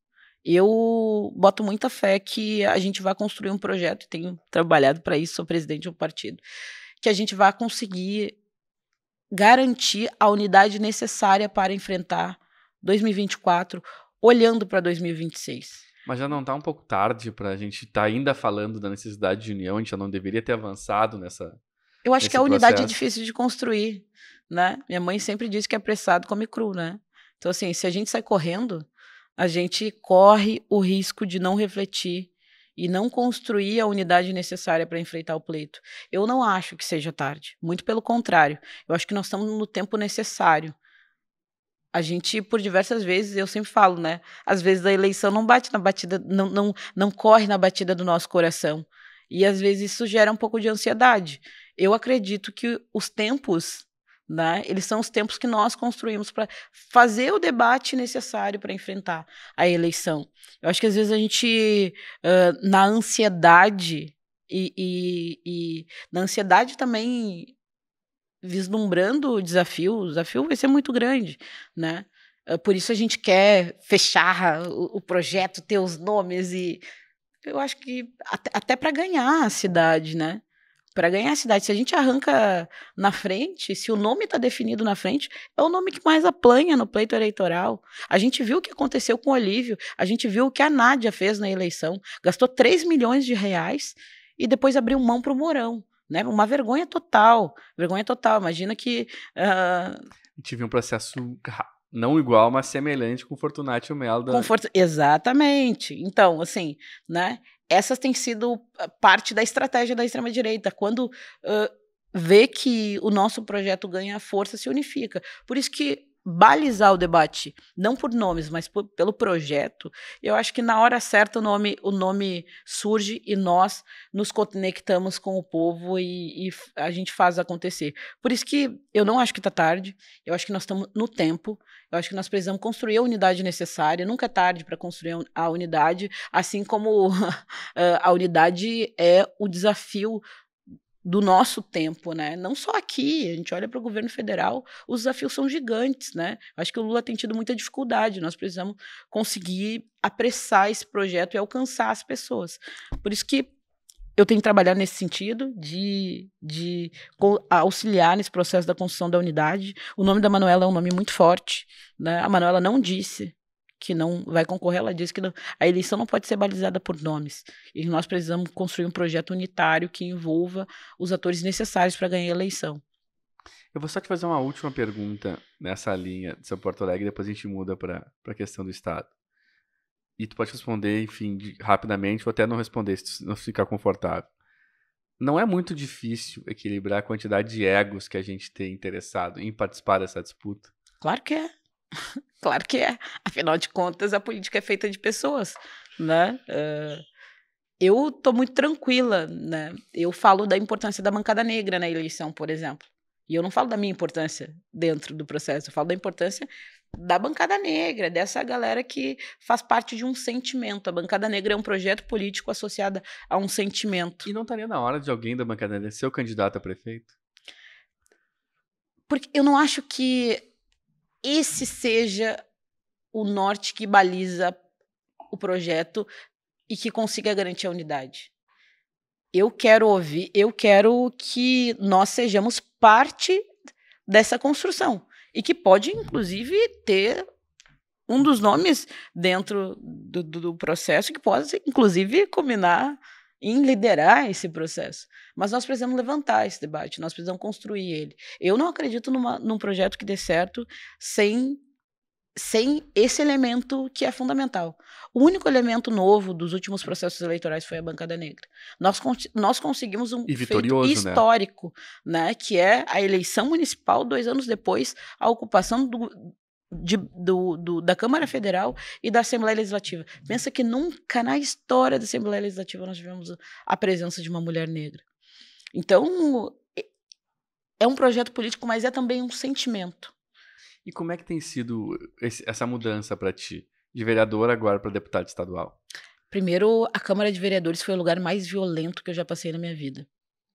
Eu boto muita fé que a gente vai construir um projeto, e tenho trabalhado para isso, sou presidente do partido, que a gente vai conseguir garantir a unidade necessária para enfrentar 2024, olhando para 2026. Mas já não está um pouco tarde para a gente estar ainda falando da necessidade de união? A gente já não deveria ter avançado nessa. Eu acho que a unidade é difícil de construir, né? Minha mãe sempre disse que apressado come cru, né? Então, assim, se a gente sai correndo, a gente corre o risco de não refletir e não construir a unidade necessária para enfrentar o pleito. Eu não acho que seja tarde, muito pelo contrário. Eu acho que nós estamos no tempo necessário. A gente, por diversas vezes, eu sempre falo, né? Às vezes a eleição não bate na batida, não corre na batida do nosso coração. E às vezes isso gera um pouco de ansiedade. Eu acredito que os tempos, né, eles são os tempos que nós construímos para fazer o debate necessário para enfrentar a eleição. Eu acho que às vezes a gente, na ansiedade, e na ansiedade também vislumbrando o desafio vai ser muito grande, né? Por isso a gente quer fechar o projeto, ter os nomes, e eu acho que até para ganhar a cidade, né? Para ganhar a cidade, se a gente arranca na frente, se o nome está definido na frente, é o nome que mais apanha no pleito eleitoral. A gente viu o que aconteceu com o Olívio, a gente viu o que a Nádia fez na eleição, gastou 3 milhões de reais e depois abriu mão para o Mourão. Né? Uma vergonha total, imagina que... Tive um processo não igual, mas semelhante com o Fortunato Melo. Exatamente, então, assim, né, essas têm sido parte da estratégia da extrema-direita, quando vê que o nosso projeto ganha força, se unifica, por isso que balizar o debate, não por nomes, mas pelo projeto, eu acho que na hora certa o nome surge e nós nos conectamos com o povo e a gente faz acontecer. Por isso que eu não acho que está tarde, eu acho que nós estamos no tempo, eu acho que nós precisamos construir a unidade necessária, nunca é tarde para construir a unidade, assim como a unidade é o desafio do nosso tempo, né? Não só aqui, a gente olha para o governo federal, os desafios são gigantes, né? Acho que o Lula tem tido muita dificuldade, nós precisamos conseguir apressar esse projeto e alcançar as pessoas. Por isso que eu tenho trabalhado nesse sentido de auxiliar nesse processo da construção da unidade. O nome da Manuela é um nome muito forte, né? A Manuela não disse que não vai concorrer, ela disse que não, a eleição não pode ser balizada por nomes. E nós precisamos construir um projeto unitário que envolva os atores necessários para ganhar a eleição. Eu vou só te fazer uma última pergunta nessa linha de São Porto Alegre, depois a gente muda para a questão do Estado. E tu pode responder, enfim, rapidamente, ou até não responder, se tu não ficar confortável. Não é muito difícil equilibrar a quantidade de egos que a gente tem interessado em participar dessa disputa? Claro que é. Claro que é. Afinal de contas, a política é feita de pessoas, né? Eu estou muito tranquila, né? Eu falo da importância da bancada negra na eleição, por exemplo. E eu não falo da minha importância dentro do processo, eu falo da importância da bancada negra, dessa galera que faz parte de um sentimento. A bancada negra é um projeto político associado a um sentimento. E não estaria na hora de alguém da bancada negra ser o candidato a prefeito? Porque eu não acho que esse seja o norte que baliza o projeto e que consiga garantir a unidade. Eu quero que nós sejamos parte dessa construção e que pode, inclusive, ter um dos nomes dentro do processo que pode, inclusive, combinar em liderar esse processo. Mas nós precisamos levantar esse debate, nós precisamos construir ele. Eu não acredito num projeto que dê certo sem sem esse elemento que é fundamental. O único elemento novo dos últimos processos eleitorais foi a bancada negra. Nós conseguimos um feito histórico, né, que é a eleição municipal 2 anos depois, a ocupação da Câmara Federal e da Assembleia Legislativa. Pensa que nunca na história da Assembleia Legislativa nós tivemos a presença de uma mulher negra. Então, é um projeto político, mas é também um sentimento. E como é que tem sido essa mudança para ti, de vereador agora para deputado estadual? Primeiro, a Câmara de Vereadores foi o lugar mais violento que eu já passei na minha vida.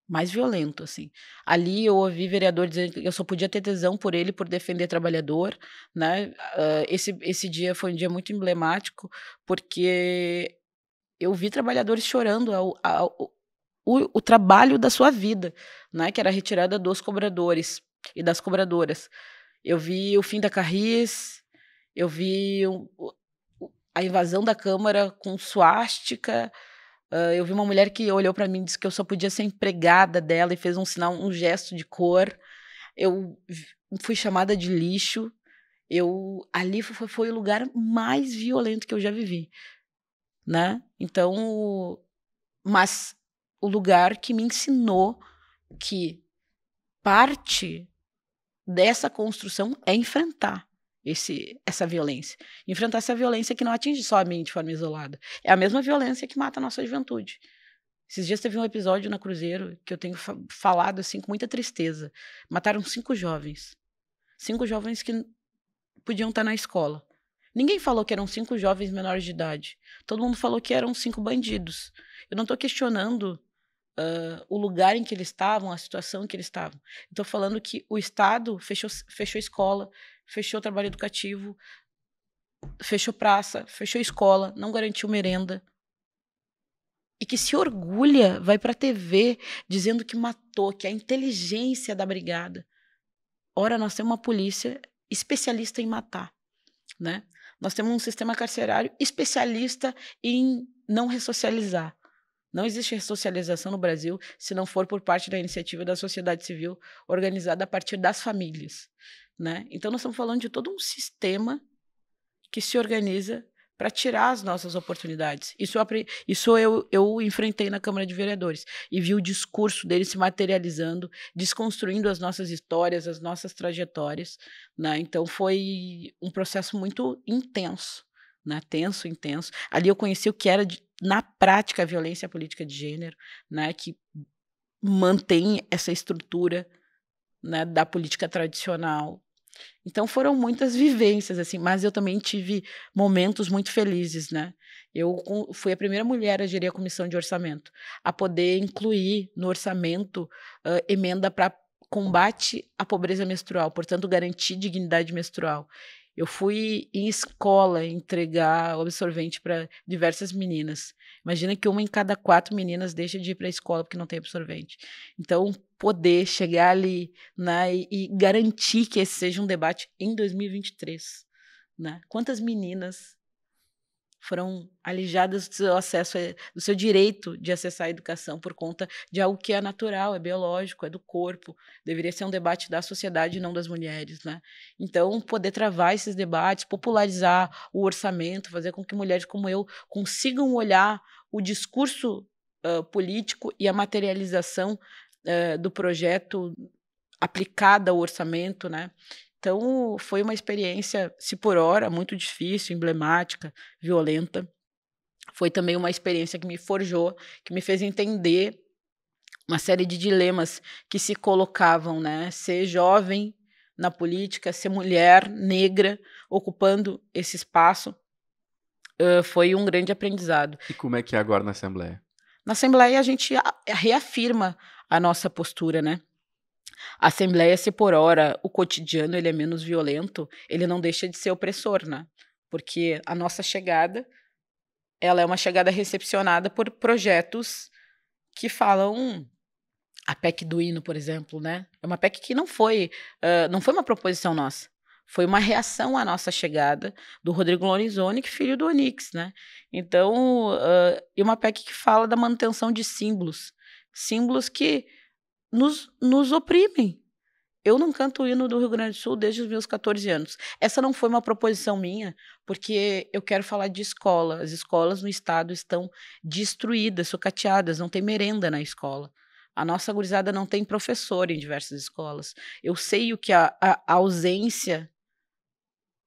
Mais violento, assim. Ali eu ouvi vereador dizendo que eu só podia ter tesão por ele, por defender trabalhador, né? Esse dia foi um dia muito emblemático, porque eu vi trabalhadores chorando o trabalho da sua vida, né? Que era a retirada dos cobradores e das cobradoras. Eu vi o fim da Carris, eu vi a invasão da Câmara com suástica, eu vi uma mulher que olhou para mim e disse que eu só podia ser empregada dela e fez um sinal, um gesto de cor. Eu fui chamada de lixo. Ali foi o lugar mais violento que eu já vivi, né? Então, mas o lugar que me ensinou que parte dessa construção é enfrentar essa violência. Enfrentar essa violência que não atinge só a mim de forma isolada. É a mesma violência que mata a nossa juventude. Esses dias teve um episódio na Cruzeiro que eu tenho falado assim com muita tristeza. Mataram 5 jovens. 5 jovens que podiam estar na escola. Ninguém falou que eram 5 jovens menores de idade. Todo mundo falou que eram 5 bandidos. Eu não estou questionando o lugar em que eles estavam, a situação em que eles estavam. Estou falando que o Estado fechou escola, fechou trabalho educativo, fechou praça, fechou escola, não garantiu merenda. E que se orgulha, vai para a TV dizendo que matou, que é a inteligência da brigada. Ora, nós temos uma polícia especialista em matar, né? Nós temos um sistema carcerário especialista em não ressocializar. Não existe ressocialização no Brasil se não for por parte da iniciativa da sociedade civil organizada a partir das famílias, né? Então, nós estamos falando de todo um sistema que se organiza para tirar as nossas oportunidades. Isso eu enfrentei na Câmara de Vereadores e vi o discurso deles se materializando, desconstruindo as nossas histórias, as nossas trajetórias, né? Então, foi um processo muito intenso, né? Tenso, intenso. Ali eu conheci o que era na prática a violência política de gênero, né, que mantém essa estrutura, né, da política tradicional. Então foram muitas vivências assim, mas eu também tive momentos muito felizes, né? Eu fui a primeira mulher a gerir a comissão de orçamento, a poder incluir no orçamento emenda para combate à pobreza menstrual, portanto garantir dignidade menstrual. Eu fui em escola entregar o absorvente para diversas meninas. Imagina que 1 em cada 4 meninas deixa de ir para a escola porque não tem absorvente. Então, poder chegar ali, né, e garantir que esse seja um debate em 2023. Né? Quantas meninas foram alijadas do seu acesso, do seu direito de acessar a educação por conta de algo que é natural, é biológico, é do corpo. Deveria ser um debate da sociedade e não das mulheres, né? Então, poder travar esses debates, popularizar o orçamento, fazer com que mulheres como eu consigam olhar o discurso político e a materialização do projeto aplicada ao orçamento, né? Então, foi uma experiência, se por hora, muito difícil, emblemática, violenta. Foi também uma experiência que me forjou, que me fez entender uma série de dilemas que se colocavam, né? Ser jovem na política, ser mulher, negra, ocupando esse espaço, foi um grande aprendizado. E como é que é agora na Assembleia? Na Assembleia, a gente reafirma a nossa postura, né? A Assembleia, se por hora o cotidiano ele é menos violento, ele não deixa de ser opressor, né? Porque a nossa chegada, ela é uma chegada recepcionada por projetos que falam a PEC do hino, por exemplo, né? É uma PEC que não foi uma proposição nossa, foi uma reação à nossa chegada do Rodrigo Lorenzoni, que é filho do Onix, né? Então, e uma PEC que fala da manutenção de símbolos que nos oprimem, Eu não canto o hino do Rio Grande do Sul desde os meus 14 anos. Essa não foi uma proposição minha, porque eu quero falar de escola. As escolas no estado estão destruídas, sucateadas, não tem merenda na escola. A nossa gurizada não tem professor em diversas escolas. Eu sei o que a ausência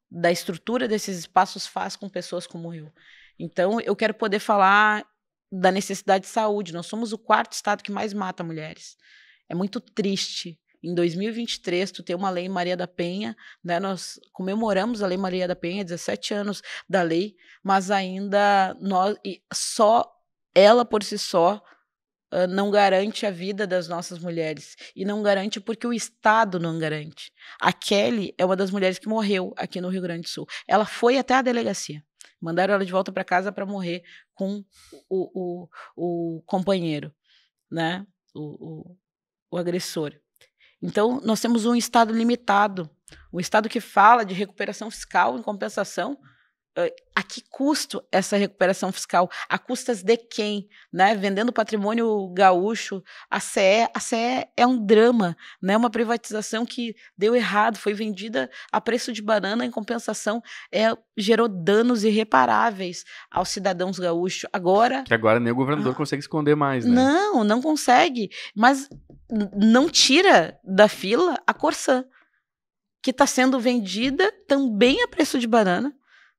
da estrutura desses espaços faz com pessoas como eu. Então, eu quero poder falar da necessidade de saúde. Nós somos o 4º estado que mais mata mulheres. É muito triste. Em 2023, tu tem uma lei Maria da Penha, né? Nós comemoramos a lei Maria da Penha, 17 anos da lei, mas ainda só ela por si só não garante a vida das nossas mulheres. E não garante porque o Estado não garante. A Kelly é uma das mulheres que morreu aqui no Rio Grande do Sul. Ela foi até a delegacia. Mandaram ela de volta para casa para morrer com o companheiro, né? O agressor. Então, nós temos um Estado limitado, um Estado que fala de recuperação fiscal em compensação. A que custo essa recuperação fiscal? A custas de quem? Né? Vendendo patrimônio gaúcho, a CE é um drama, né? Uma privatização que deu errado, foi vendida a preço de banana, em compensação gerou danos irreparáveis aos cidadãos gaúchos. Que agora nem o governador consegue esconder mais, né? Não consegue, mas não tira da fila a Corsã, que está sendo vendida também a preço de banana,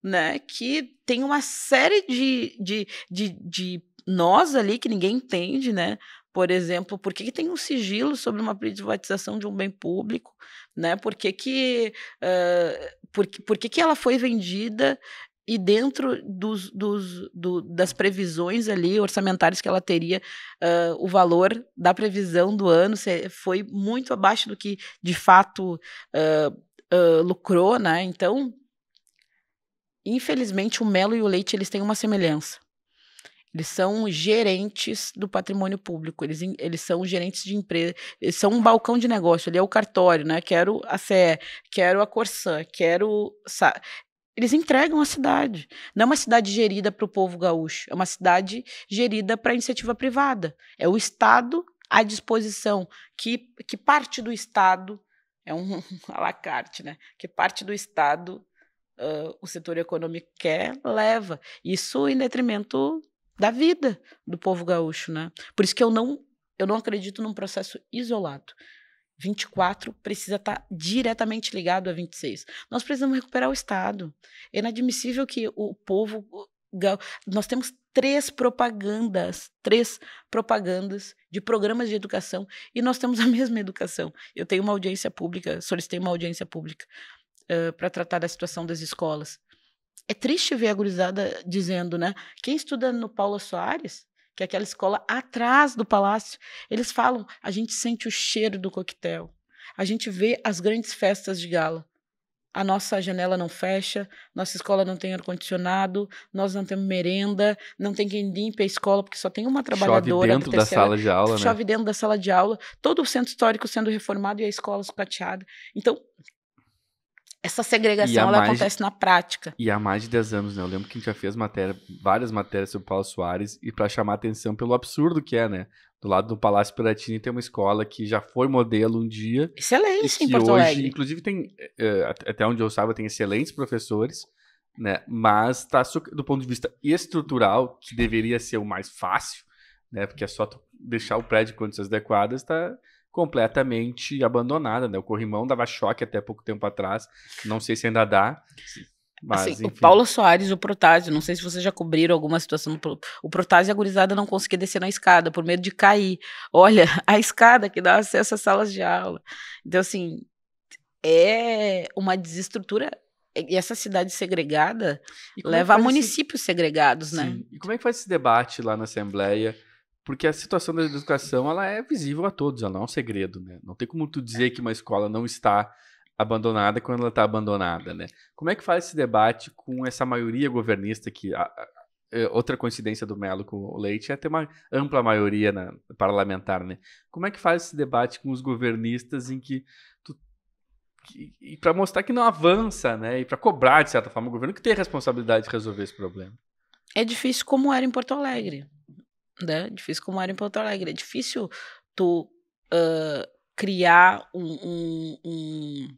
né, que tem uma série de nós ali que ninguém entende, né? Por exemplo, por que tem um sigilo sobre uma privatização de um bem público, né? Por que ela foi vendida e dentro das previsões ali orçamentárias que ela teria, o valor da previsão do ano foi muito abaixo do que de fato lucrou, né? Então, infelizmente, o Melo e o Leite, eles têm uma semelhança. Eles são gerentes do patrimônio público, eles são gerentes de empresa, eles são um balcão de negócio, ali é o cartório, né? Quero a CE, quero a Corsã, eles entregam a cidade. Não é uma cidade gerida para o povo gaúcho, é uma cidade gerida para a iniciativa privada. É o Estado à disposição, que parte do Estado, é um à la carte, né? Que parte do Estado o setor econômico quer, leva. Isso em detrimento da vida do povo gaúcho, né? Por isso que eu não acredito num processo isolado. 24 precisa estar diretamente ligado a 26. Nós precisamos recuperar o Estado. É inadmissível que o povo... Nós temos 3 propagandas de programas de educação e nós temos a mesma educação. Eu tenho uma audiência pública, solicitei uma audiência pública para tratar da situação das escolas. É triste ver a gurizada dizendo, né? Quem estuda no Paulo Soares, que é aquela escola atrás do palácio, eles falam, a gente sente o cheiro do coquetel, a gente vê as grandes festas de gala. A nossa janela não fecha, nossa escola não tem ar-condicionado, nós não temos merenda, não tem quem limpe a escola, porque só tem uma trabalhadora. Chove dentro da sala de aula, chove dentro da sala de aula, todo o centro histórico sendo reformado e a escola sucateada. Então, essa segregação ela acontece na prática. E há mais de 10 anos, né? Eu lembro que a gente já fez várias matérias sobre o Paulo Soares, e para chamar atenção pelo absurdo que é, né? Do lado do Palácio Piratini tem uma escola que já foi modelo um dia. Excelente em Porto Alegre. Inclusive tem, até onde eu saiba, tem excelentes professores, né? Mas tá, do ponto de vista estrutural, que deveria ser o mais fácil, né? Porque é só deixar o prédio em condições adequadas, tá completamente abandonada, né? O Corrimão dava choque até pouco tempo atrás, não sei se ainda dá, mas assim, o Paulo Soares, o Protásio, não sei se vocês já cobriram alguma situação, o Protásio e a gurizada não conseguia descer na escada por medo de cair. Olha, a escada que dá acesso às salas de aula. Então, assim, é uma desestrutura. E essa cidade segregada leva a municípios segregados, Sim. né? E como é que faz esse debate lá na Assembleia? Porque a situação da educação, ela é visível a todos, ela não é um segredo, né? Não tem como tu dizer que uma escola não está abandonada quando ela está abandonada, né? Como é que faz esse debate com essa maioria governista que... outra coincidência do Melo com o Leite é ter uma ampla maioria parlamentar, né? Como é que faz esse debate com os governistas em que e para mostrar que não avança, né? E para cobrar, de certa forma, o governo que tem a responsabilidade de resolver esse problema? É difícil como era em Porto Alegre. Né? Difícil como era em Porto Alegre. É difícil tu criar um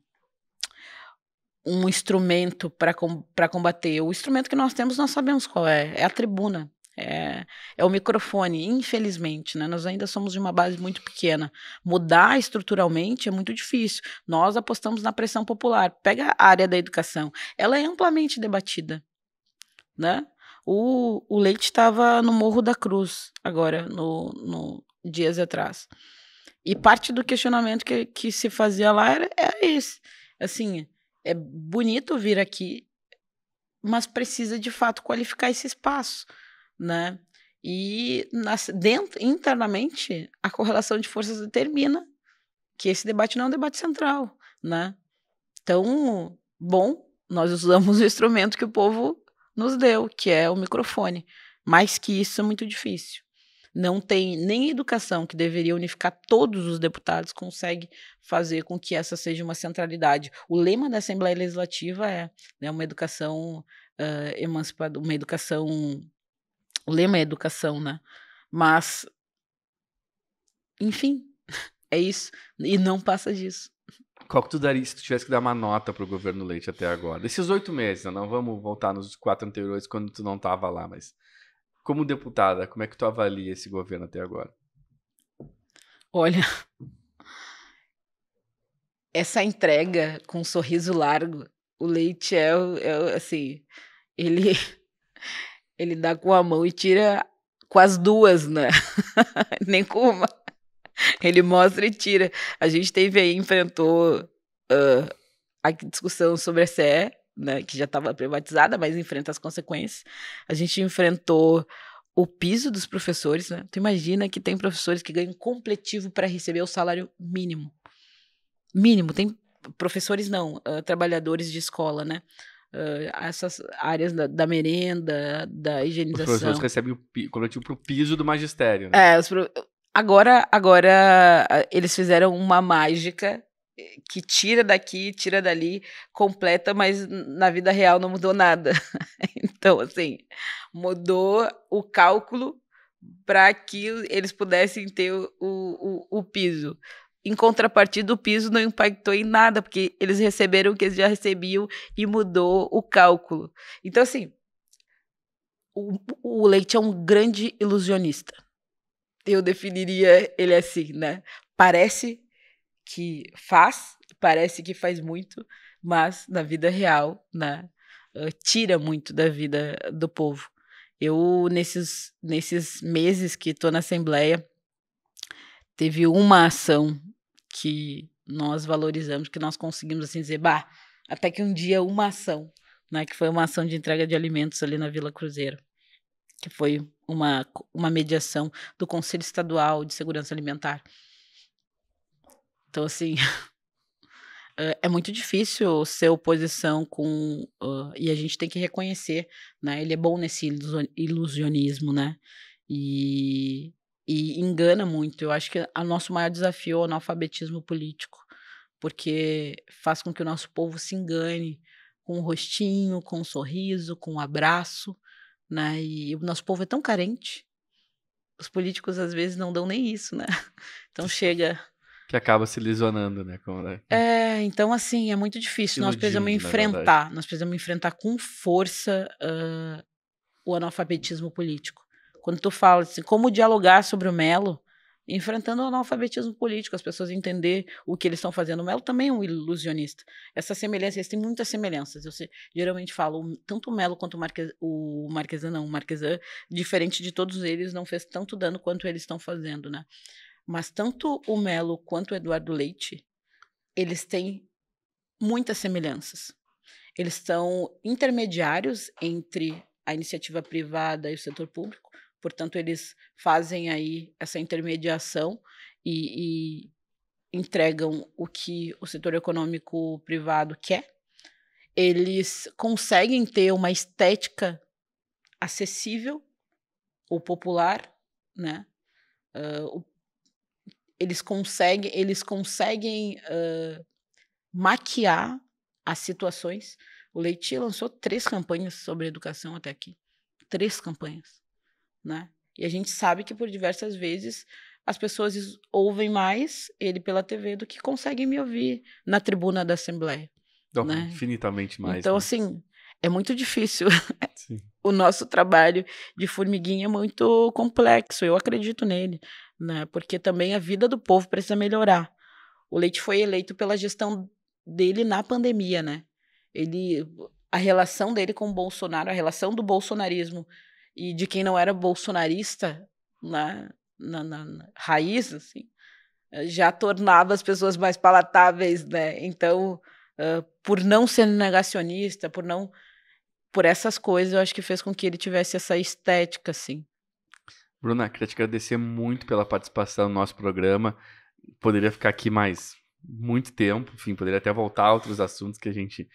instrumento para combater. O instrumento que nós temos, nós sabemos qual é a tribuna. É o microfone, infelizmente, né? Nós ainda somos de uma base muito pequena. Mudar estruturalmente é muito difícil. Nós apostamos na pressão popular. Pega a área da educação, ela é amplamente debatida, né? O Leite estava no Morro da Cruz, agora, no dias atrás. E parte do questionamento que se fazia lá era esse. Assim, é bonito vir aqui, mas precisa, de fato, qualificar esse espaço, né? E internamente, a correlação de forças determina que esse debate não é um debate central, né? Então, bom, nós usamos o instrumento que o povo nos deu, que é o microfone. Mais que isso é muito difícil. Não tem nem educação, que deveria unificar todos os deputados, consegue fazer com que essa seja uma centralidade. O lema da Assembleia Legislativa é, né, uma educação emancipada, uma educação... O lema é educação, né? Mas, enfim, é isso. E não passa disso. Qual que tu daria se tu tivesse que dar uma nota pro governo Leite até agora? Desses 8 meses, né? Não vamos voltar nos 4 anteriores quando tu não tava lá, mas como deputada, como é que tu avalia esse governo até agora? Olha, essa entrega com um sorriso largo, o Leite assim, ele dá com a mão e tira com as duas, né? Nem com uma. Ele mostra e tira. A gente enfrentou a discussão sobre a CE, né, que já estava privatizada, mas enfrenta as consequências. A gente enfrentou o piso dos professores, né? Tu imagina que tem professores que ganham completivo para receber o salário mínimo. Mínimo, tem professores não, trabalhadores de escola, né? Essas áreas da merenda, da higienização. Os professores recebem o coletivo pro piso do magistério, né? Agora eles fizeram uma mágica que tira daqui, tira dali, completa, mas na vida real não mudou nada. Então, assim, mudou o cálculo para que eles pudessem ter o piso. Em contrapartida, o piso não impactou em nada, porque eles receberam o que eles já recebiam e mudou o cálculo. Então, assim, o Leite é um grande ilusionista. Eu definiria ele assim, né? Parece que faz muito, mas na vida real, né, tira muito da vida do povo. Eu, nesses meses que estou na Assembleia, teve uma ação que nós valorizamos, que nós conseguimos assim dizer, até que um dia uma ação, né, que foi uma ação de entrega de alimentos ali na Vila Cruzeiro, que foi uma mediação do Conselho Estadual de Segurança Alimentar. Então, assim, é muito difícil ser oposição e a gente tem que reconhecer, né? Ele é bom nesse ilusionismo, né? E engana muito. Eu acho que o nosso maior desafio é o analfabetismo político, porque faz com que o nosso povo se engane com um rostinho, com um sorriso, com um abraço, né? E o nosso povo é tão carente, os políticos às vezes não dão nem isso, né? Então chega... Que acaba se lesionando, né? Então assim, é muito difícil. Nós precisamos enfrentar com força o analfabetismo político. Quando tu fala assim, como dialogar sobre o Melo, enfrentando o analfabetismo político, as pessoas entender o que eles estão fazendo. O Melo também é um ilusionista. Essa semelhança, eles têm muitas semelhanças. Eu geralmente falo, tanto o Melo quanto o Marquesan, diferente de todos eles, não fez tanto dano quanto eles estão fazendo, né? Mas tanto o Melo quanto o Eduardo Leite, eles têm muitas semelhanças. Eles são intermediários entre a iniciativa privada e o setor público, portanto, eles fazem aí essa intermediação e entregam o que o setor econômico privado quer. Eles conseguem ter uma estética acessível ou popular, né? Eles conseguem maquiar as situações. O Leite lançou 3 campanhas sobre educação até aqui. 3 campanhas, né? E a gente sabe que por diversas vezes as pessoas ouvem mais ele pela TV do que conseguem me ouvir na tribuna da Assembleia, né? Infinitamente mais, Então, né? assim, é muito difícil. Sim. O nosso trabalho de formiguinha é muito complexo, eu acredito nele, né? Porque também a vida do povo precisa melhorar. O Leite foi eleito pela gestão dele na pandemia, né? A relação dele com o Bolsonaro, a relação do bolsonarismo e de quem não era bolsonarista na raiz, assim, já tornava as pessoas mais palatáveis, né? Então, por não ser negacionista, por essas coisas, eu acho que fez com que ele tivesse essa estética, assim. Bruna, queria te agradecer muito pela participação no nosso programa. Poderia ficar aqui mais muito tempo, enfim, poderia até voltar a outros assuntos que a gente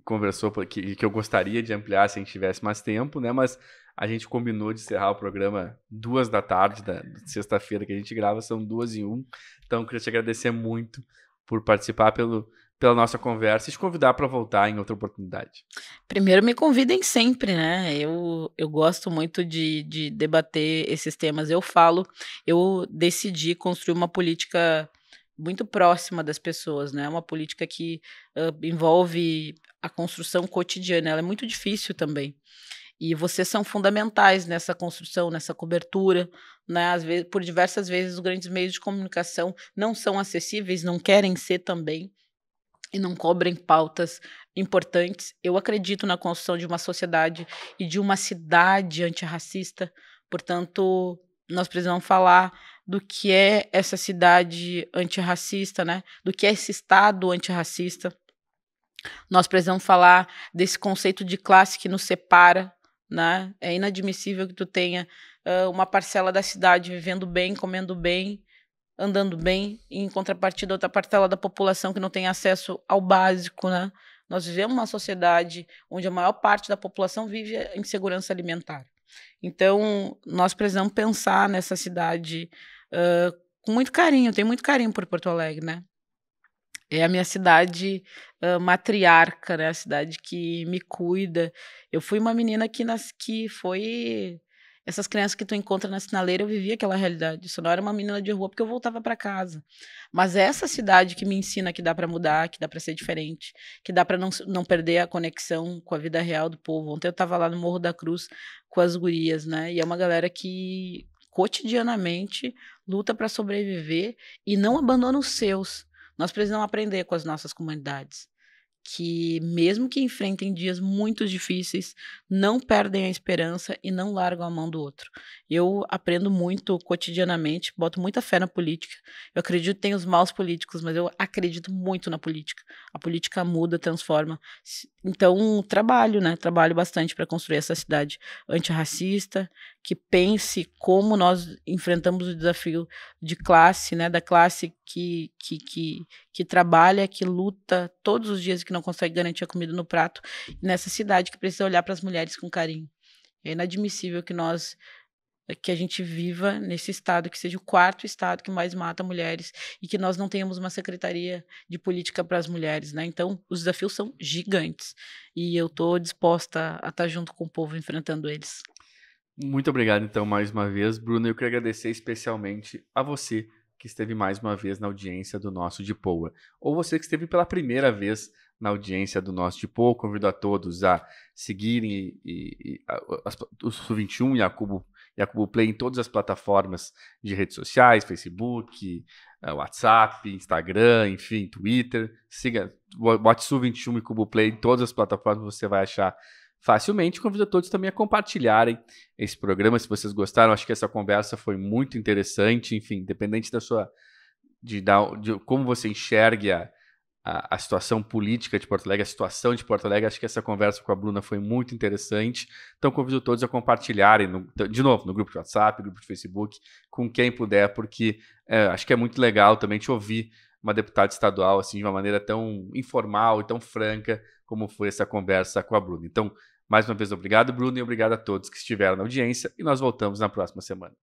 conversou, que eu gostaria de ampliar se a gente tivesse mais tempo, né? Mas a gente combinou de encerrar o programa 2 da tarde, de sexta-feira que a gente grava, são 2:01. Então, eu queria te agradecer muito por participar pela nossa conversa e te convidar para voltar em outra oportunidade. Primeiro, me convidem sempre, né? Eu gosto muito de debater esses temas. Eu decidi construir uma política muito próxima das pessoas, né? Uma política que envolve a construção cotidiana. Ela é muito difícil também. E vocês são fundamentais nessa construção, nessa cobertura, né? Às vezes, por diversas vezes, os grandes meios de comunicação não são acessíveis, não querem ser também, e não cobrem pautas importantes. Eu acredito na construção de uma sociedade e de uma cidade antirracista, portanto, nós precisamos falar do que é essa cidade antirracista, né? Do que é esse Estado antirracista. Nós precisamos falar desse conceito de classe que nos separa, né? É inadmissível que tu tenha uma parcela da cidade vivendo bem, comendo bem, andando bem, e em contrapartida outra parcela da população que não tem acesso ao básico, né? Nós vivemos uma sociedade onde a maior parte da população vive em insegurança alimentar. Então, nós precisamos pensar nessa cidade com muito carinho. Eu tenho muito carinho por Porto Alegre, né? É a minha cidade matriarca, né? A cidade que me cuida. Eu fui uma menina que foi... Essas crianças que tu encontra na sinaleira, eu vivia aquela realidade. Eu só não era uma menina de rua porque eu voltava para casa. Mas essa cidade que me ensina que dá para mudar, que dá para ser diferente, que dá para não perder a conexão com a vida real do povo. Ontem eu estava lá no Morro da Cruz com as gurias, né? E é uma galera que cotidianamente luta para sobreviver e não abandona os seus. Nós precisamos aprender com as nossas comunidades, que mesmo que enfrentem dias muito difíceis, não perdem a esperança e não largam a mão do outro. Eu aprendo muito cotidianamente, boto muita fé na política. Eu acredito que tem os maus políticos, mas eu acredito muito na política. A política muda, transforma. Então, trabalho bastante para construir essa cidade antirracista, que pense como nós enfrentamos o desafio de classe, né, da classe que trabalha, que luta todos os dias e que não consegue garantir a comida no prato, nessa cidade que precisa olhar para as mulheres com carinho. É inadmissível que a gente viva nesse estado, que seja o 4º estado que mais mata mulheres e que nós não tenhamos uma secretaria de política para as mulheres, né? Então, os desafios são gigantes e eu estou disposta a estar junto com o povo enfrentando eles. Muito obrigado, então, mais uma vez, Bruno. Eu queria agradecer especialmente a você que esteve mais uma vez na audiência do nosso De Poa, ou você que esteve pela primeira vez na audiência do nosso De Poa. Convido a todos a seguirem o Sul21 e a Cubo Play em todas as plataformas de redes sociais, Facebook, WhatsApp, Instagram, enfim, Twitter. Siga, bote Sul21 e Cubo Play em todas as plataformas, você vai achar facilmente. Convido a todos também a compartilharem esse programa se vocês gostaram. Acho que essa conversa foi muito interessante. Enfim, independente de como você enxergue a situação política de Porto Alegre, a situação de Porto Alegre, acho que essa conversa com a Bruna foi muito interessante. Então, convido todos a compartilharem, de novo, no grupo de WhatsApp, grupo de Facebook, com quem puder, porque acho que é muito legal também te ouvir uma deputada estadual assim, de uma maneira tão informal e tão franca como foi essa conversa com a Bruna. Então, mais uma vez, obrigado, Bruno, e obrigado a todos que estiveram na audiência, e nós voltamos na próxima semana.